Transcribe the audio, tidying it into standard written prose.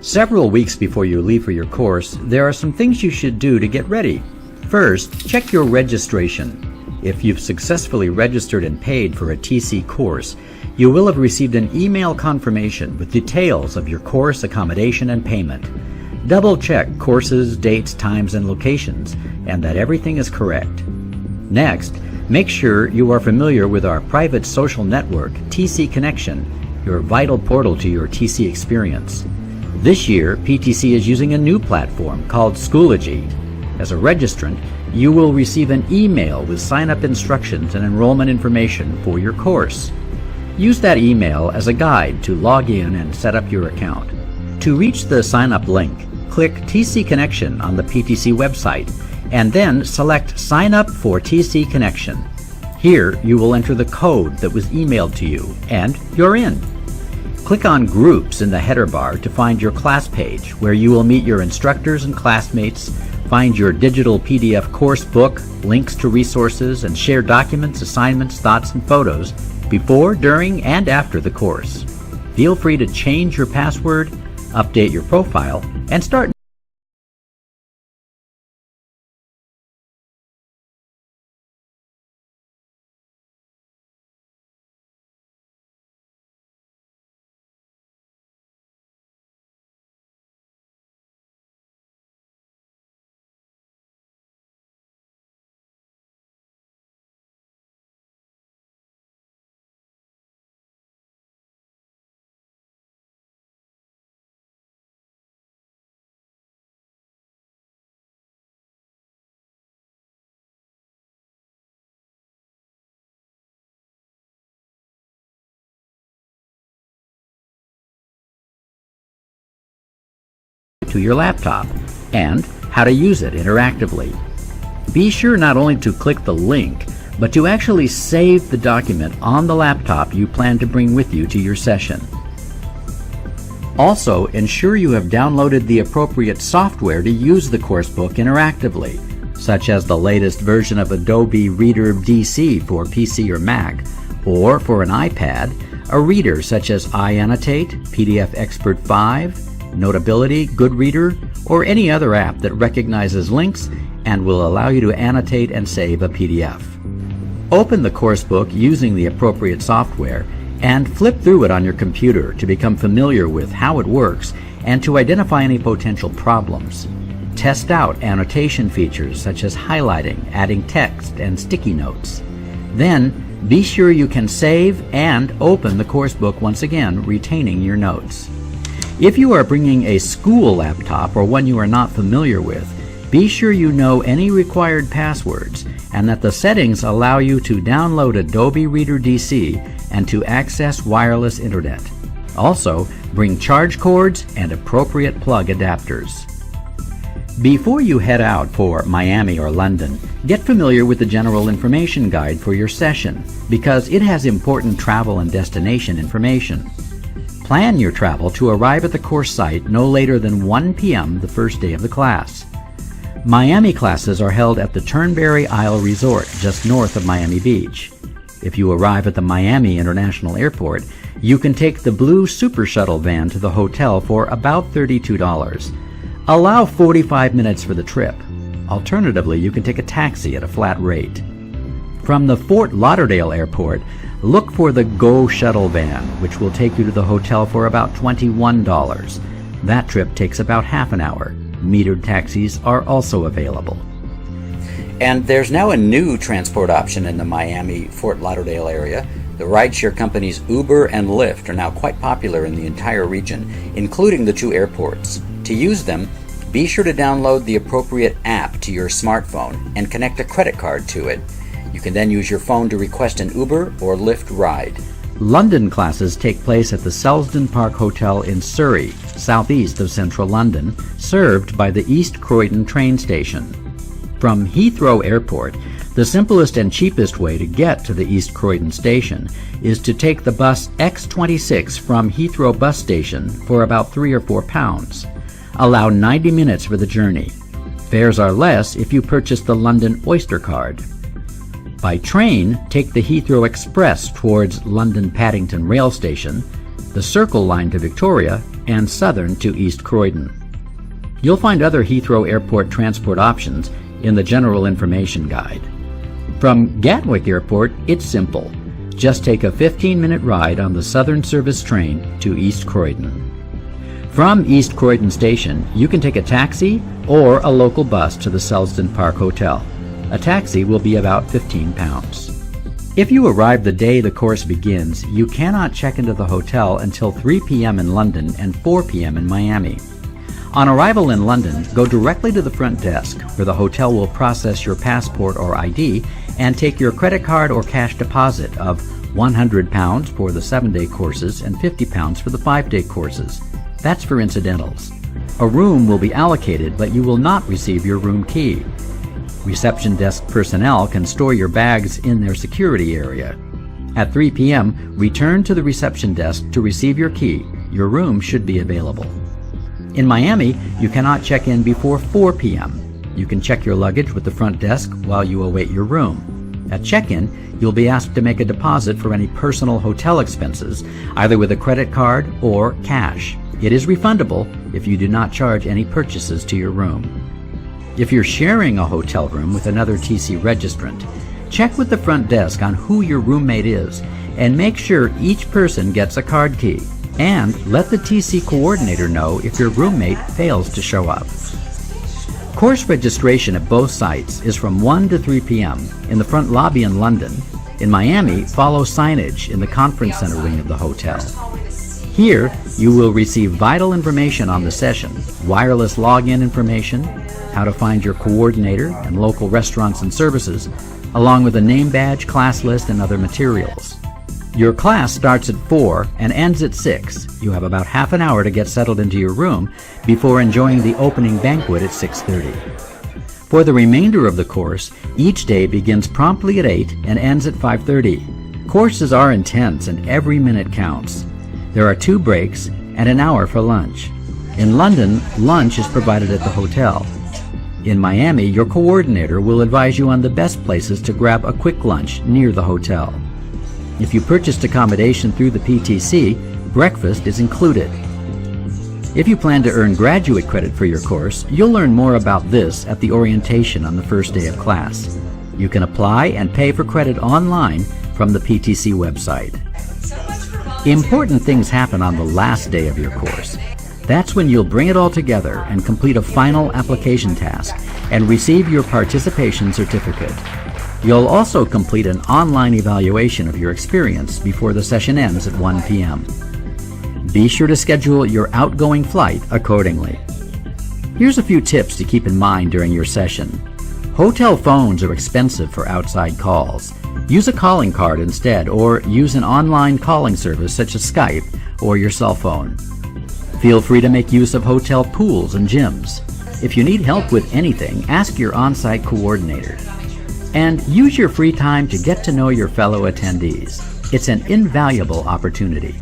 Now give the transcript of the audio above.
Several weeks before you leave for your course, there are some things you should do to get ready. First, check your registration. If you've successfully registered and paid for a TC course, you will have received an email confirmation with details of your course accommodation and payment. Double-check courses, dates, times, and locations, and that everything is correct. Next, make sure you are familiar with our private social network, TC Connection, your vital portal to your TC experience. This year, PTC is using a new platform called Schoology. As a registrant, you will receive an email with sign-up instructions and enrollment information for your course. Use that email as a guide to log in and set up your account. To reach the sign-up link, click TC Connection on the PTC website and then select Sign Up for TC Connection. Here, you will enter the code that was emailed to you, and you're in. Click on Groups in the header bar to find your class page, where you will meet your instructors and classmates, find your digital PDF course book, links to resources, and share documents, assignments, thoughts, and photos before, during, and after the course. Feel free to change your password, update your profile, and start to your laptop and how to use it interactively. Be sure not only to click the link, but to actually save the document on the laptop you plan to bring with you to your session. Also, ensure you have downloaded the appropriate software to use the coursebook interactively, such as the latest version of Adobe Reader DC for PC or Mac, or for an iPad, a reader such as iAnnotate, PDF Expert 5, Notability, Goodreader, or any other app that recognizes links and will allow you to annotate and save a PDF. Open the coursebook using the appropriate software and flip through it on your computer to become familiar with how it works and to identify any potential problems. Test out annotation features such as highlighting, adding text, and sticky notes. Then, be sure you can save and open the coursebook once again, retaining your notes. If you are bringing a school laptop or one you are not familiar with, be sure you know any required passwords and that the settings allow you to download Adobe Reader DC and to access wireless internet. Also, bring charge cords and appropriate plug adapters. Before you head out for Miami or London, get familiar with the general information guide for your session because it has important travel and destination information. Plan your travel to arrive at the course site no later than 1 p.m. the first day of the class. Miami classes are held at the Turnberry Isle Resort just north of Miami Beach. If you arrive at the Miami International Airport, you can take the blue Super Shuttle van to the hotel for about $32. Allow 45 minutes for the trip. Alternatively, you can take a taxi at a flat rate. From the Fort Lauderdale Airport, look for the Go Shuttle van, which will take you to the hotel for about $21. That trip takes about half an hour. Metered taxis are also available. And there's now a new transport option in the Miami-Fort Lauderdale area. The rideshare companies Uber and Lyft are now quite popular in the entire region, including the two airports. To use them, be sure to download the appropriate app to your smartphone and connect a credit card to it. You can then use your phone to request an Uber or Lyft ride. London classes take place at the Selsdon Park Hotel in Surrey, southeast of central London, served by the East Croydon train station. From Heathrow Airport, the simplest and cheapest way to get to the East Croydon station is to take the bus X26 from Heathrow bus station for about £3 or £4. Allow 90 minutes for the journey. Fares are less if you purchase the London Oyster card. By train, take the Heathrow Express towards London Paddington Rail Station, the Circle Line to Victoria, and Southern to East Croydon. You'll find other Heathrow Airport transport options in the General Information Guide. From Gatwick Airport, it's simple. Just take a 15-minute ride on the Southern Service train to East Croydon. From East Croydon Station, you can take a taxi or a local bus to the Selsdon Park Hotel. A taxi will be about £15. If you arrive the day the course begins, you cannot check into the hotel until 3 p.m. in London and 4 p.m. in Miami. On arrival in London, go directly to the front desk, where the hotel will process your passport or ID and take your credit card or cash deposit of £100 for the 7-day courses and £50 for the 5-day courses. That's for incidentals. A room will be allocated, but you will not receive your room key. Reception desk personnel can store your bags in their security area. At 3 p.m., return to the reception desk to receive your key. Your room should be available. In Miami, you cannot check in before 4 p.m. You can check your luggage with the front desk while you await your room. At check-in, you'll be asked to make a deposit for any personal hotel expenses, either with a credit card or cash. It is refundable if you do not charge any purchases to your room. If you're sharing a hotel room with another TC registrant, check with the front desk on who your roommate is and make sure each person gets a card key. And let the TC coordinator know if your roommate fails to show up. Course registration at both sites is from 1 to 3 p.m. in the front lobby in London. In Miami, follow signage in the conference center wing of the hotel. Here, you will receive vital information on the session, wireless login information, how to find your coordinator and local restaurants and services, along with a name badge, class list, and other materials. Your class starts at 4 and ends at 6. You have about half an hour to get settled into your room before enjoying the opening banquet at 6:30. For the remainder of the course, each day begins promptly at 8 and ends at 5:30. Courses are intense and every minute counts. There are 2 breaks and an hour for lunch. In London, lunch is provided at the hotel. In Miami, your coordinator will advise you on the best places to grab a quick lunch near the hotel. If you purchased accommodation through the PTC, breakfast is included. If you plan to earn graduate credit for your course, you'll learn more about this at the orientation on the first day of class. You can apply and pay for credit online from the PTC website. Important things happen on the last day of your course. That's when you'll bring it all together and complete a final application task and receive your participation certificate. You'll also complete an online evaluation of your experience before the session ends at 1 p.m. Be sure to schedule your outgoing flight accordingly. Here's a few tips to keep in mind during your session. Hotel phones are expensive for outside calls. Use a calling card instead, or use an online calling service such as Skype or your cell phone. Feel free to make use of hotel pools and gyms. If you need help with anything, ask your on-site coordinator. And use your free time to get to know your fellow attendees. It's an invaluable opportunity.